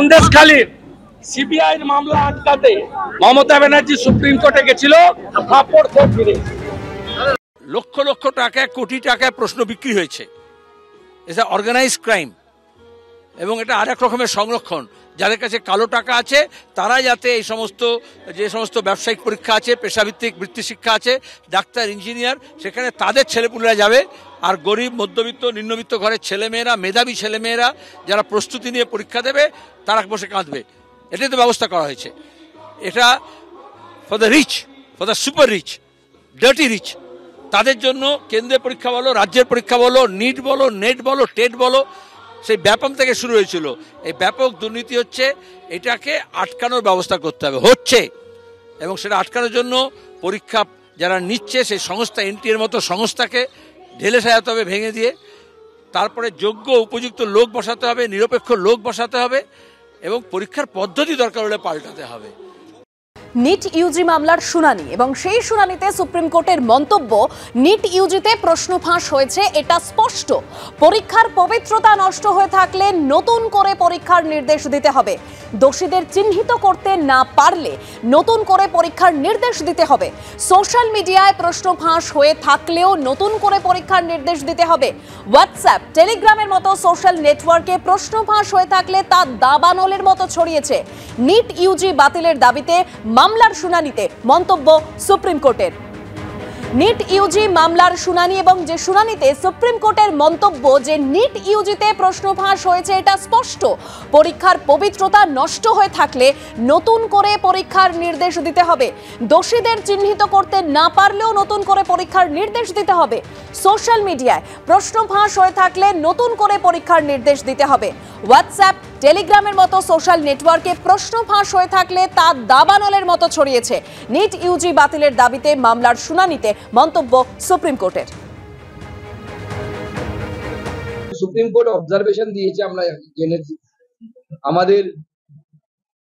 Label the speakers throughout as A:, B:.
A: সন্দেশখালীর সিবিআইয়ের মামলা আটকাতে মমতা ব্যানার্জি সুপ্রিম কোর্টে গেছিল, ফাপড় খেয়ে ফিরে
B: লক্ষ লক্ষ টাকা, কোটি টাকায় প্রশ্ন বিক্রি হয়েছে। এটা অর্গানাইজ ক্রাইম এবং এটা আরেক রকমের সংরক্ষণ। যাদের কাছে কালো টাকা আছে তারা যাতে এই সমস্ত যে সমস্ত ব্যবসায়িক পরীক্ষা আছে, পেশাভিত্তিক বৃত্তি শিক্ষা আছে, ডাক্তার, ইঞ্জিনিয়ার, সেখানে তাদের ছেলেপুলেরা যাবে। আর গরিব, মধ্যবিত্ত, নিম্নবিত্ত ঘরের ছেলেমেয়েরা, মেধাবী ছেলেমেয়েরা যারা প্রস্তুতি নিয়ে পরীক্ষা দেবে তারা বসে কাঁদবে। এটাই তো ব্যবস্থা করা হয়েছে। এটা for the rich, for the super rich, dirty rich, তাদের জন্য কেন্দ্রের পরীক্ষা বলো, রাজ্যের পরীক্ষা বলো, নিট বলো, নেট বলো, টেট বলো, সেই ব্যাপক থেকে শুরু হয়েছিল। এই ব্যাপক দুর্নীতি হচ্ছে, এটাকে আটকানোর ব্যবস্থা করতে হবে, হচ্ছে। এবং সেটা আটকানোর জন্য পরীক্ষা যারা নিচ্ছে সেই সংস্থা, এনটিএর মতো সংস্থাকে ঢেলে সাজাতে হবে ভেঙে দিয়ে। তারপরে যোগ্য উপযুক্ত লোক বসাতে হবে, নিরপেক্ষ লোক বসাতে হবে এবং পরীক্ষার পদ্ধতি দরকার হলে পাল্টাতে হবে।
C: নিট ইউজি মামলার শুনানি এবং সেই শুনানিতে সুপ্রিম কোর্টের মন্তব্য, নিট ইউজিতে প্রশ্ন ফাঁস হয়েছে এটা স্পষ্ট। পরীক্ষার পবিত্রতা নষ্ট হয়ে থাকলে নতুন করে পরীক্ষার নির্দেশ দিতে হবে। দোষীদের চিহ্নিত করতে না পারলে নতুন করে পরীক্ষার নির্দেশ দিতে হবে। সোশ্যাল মিডিয়ায় প্রশ্ন ফাঁস হয়ে থাকলেও নতুন করে পরীক্ষার নির্দেশ দিতে হবে। হোয়াটসঅ্যাপ, টেলিগ্রামের মতো সোশ্যাল নেটওয়ার্কে প্রশ্ন ফাঁস হয়ে থাকলে তা দাবানলের মতো ছড়িয়েছে। নিট ইউজি বাতিলের দাবিতে মামলার শুনানিতে মন্তব্য সুপ্রিম কোর্টের। নিট ইউজি মামলার শুনানি এবং যে শুনানিতে সুপ্রিম কোর্টের মন্তব্য যে নিট ইউজিতে প্রশ্ন ফাঁস হয়েছে এটা স্পষ্ট। পরীক্ষার পবিত্রতা নষ্ট হয়ে থাকলে নতুন করে পরীক্ষার নির্দেশ দিতে হবে। দোষীদের চিহ্নিত করতে না পারলেও নতুন করে পরীক্ষার নির্দেশ দিতে হবে। সোশ্যাল মিডিয়ায় প্রশ্ন ফাঁস হয়ে থাকলে নতুন করে পরীক্ষার নির্দেশ দিতে হবে। হোয়াটসঅ্যাপ, টেলিগ্রামের মতো সোশ্যাল নেটওয়ার্কে প্রশ্ন ফাঁস হয়ে থাকলে তা দাবানলের মতো ছড়িয়েছে। নিট ইউজি বাতিলের দাবিতে মামলার শুনানিতে মন্তব্য সুপ্রিম কোর্টের।
D: সুপ্রিম কোর্ট অবজারভেশন দিয়েছে, আমরা জেনেছি। আমাদের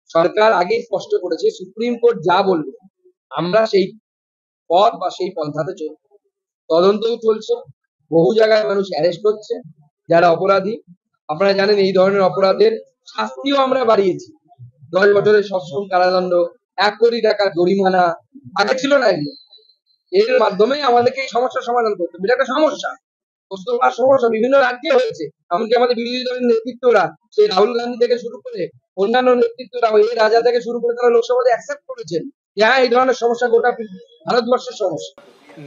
D: সরকার আগে স্পষ্ট করেছে সুপ্রিম কোর্ট যা বলবে আমরা সেই পথ বা সেই পন্থাতে চলব। তদন্তও চলছে, বহু জায়গায় মানুষ অ্যারেস্ট হচ্ছে যারা অপরাধী। আপনারা জানেন এই ধরনের অপরাধের শাস্তিও আমরা বাড়িয়েছি। 10 বছরের সশ্রম কারাদণ্ড, 1 কোটি টাকা জরিমানা, আগে ছিল না এগুলো। এর মাধ্যমে আমাদেরকে এই সমস্যার সমাধান করতে হবে। এটা একটা সমস্যা, সমস্যা বিভিন্ন রাজ্যে হয়েছে। এমনকি আমাদের বিরোধী দলের নেতৃত্বরা, সেই রাহুল গান্ধী থেকে শুরু করে অন্যান্য নেতৃত্বরা, এই রাজা থেকে শুরু করে তারা লোকসভাতে অ্যাকসেপ্ট করেছেন যে হ্যাঁ এই ধরনের সমস্যা গোটা ভারতবর্ষের সমস্যা।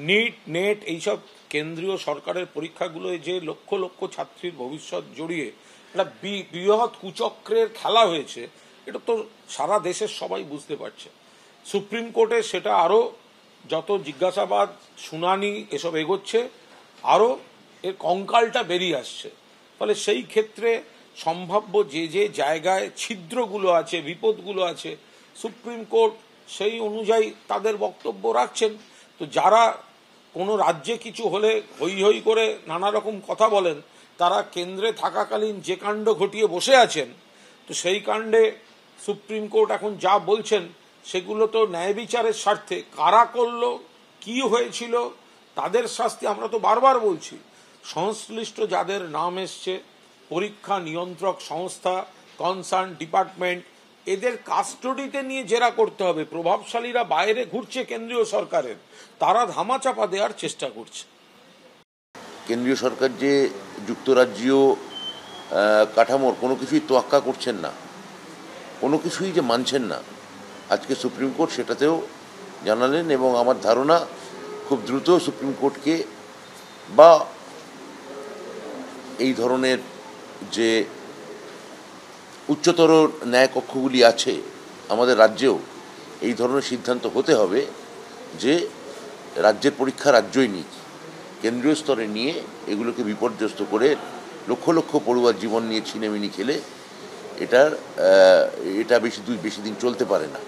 E: নিট, নেট এইসব কেন্দ্রীয় সরকারের পরীক্ষাগুলো যে লক্ষ লক্ষ ছাত্রীর ভবিষ্যৎ জড়িয়ে একটা বৃহৎ কুচক্রের খেলা হয়েছে, এটা তো সারা দেশের সবাই বুঝতে পারছে। সুপ্রিম কোর্টে সেটা আরো যত জিজ্ঞাসাবাদ, শুনানি এসব এগোচ্ছে, আরো এর কঙ্কালটা বেরিয়ে আসছে। ফলে সেই ক্ষেত্রে সম্ভাব্য যে যে জায়গায় ছিদ্রগুলো আছে, বিপদগুলো আছে, সুপ্রিম কোর্ট সেই অনুযায়ী তাদের বক্তব্য রাখছেন। তো যারা কোনো রাজ্যে কিছু হলে হই হই করে নানা রকম কথা বলেন, তারা কেন্দ্রে থাকাকালীন যে কাণ্ড ঘটিয়ে বসে আছেন, তো সেই কাণ্ডে সুপ্রিম কোর্ট এখন যা বলছেন সেগুলো তো ন্যায় বিচারের স্বার্থে, কারা করলো, কি হয়েছিল, তাদের শাস্তি। আমরা তো বারবার বলছি সংশ্লিষ্ট যাদের নাম এসছে, পরীক্ষা নিয়ন্ত্রক সংস্থা, কনসার্ন ডিপার্টমেন্ট, এদের কাস্টডিতে নিয়ে জেরা করতে হবে। প্রভাবশালীরা বাইরে ঘুরছে কেন্দ্রীয় সরকারের, তারা ধামাচাপা দেওয়ার চেষ্টা করছে।
F: কেন্দ্রীয় সরকার যে যুক্তরাজ্যীয় কাঠামোর কোনো কিছুই তোয়াক্কা করছেন না, কোনো কিছুই যে মানছেন না, আজকে সুপ্রিম কোর্ট সেটাতেও জানালেন। এবং আমার ধারণা খুব দ্রুত সুপ্রিম কোর্টকে বা এই ধরনের যে উচ্চতর ন্যায় কক্ষগুলি আছে আমাদের রাজ্যেও এই ধরনের সিদ্ধান্ত হতে হবে যে রাজ্যের পরীক্ষা রাজ্যই নিক, কেন্দ্রীয় স্তরে নিয়ে এগুলোকে বিপর্যস্ত করে লক্ষ লক্ষ পড়ুয়ার জীবন নিয়ে ছিনেমিনি খেলে এটা বেশি দিন চলতে পারে না।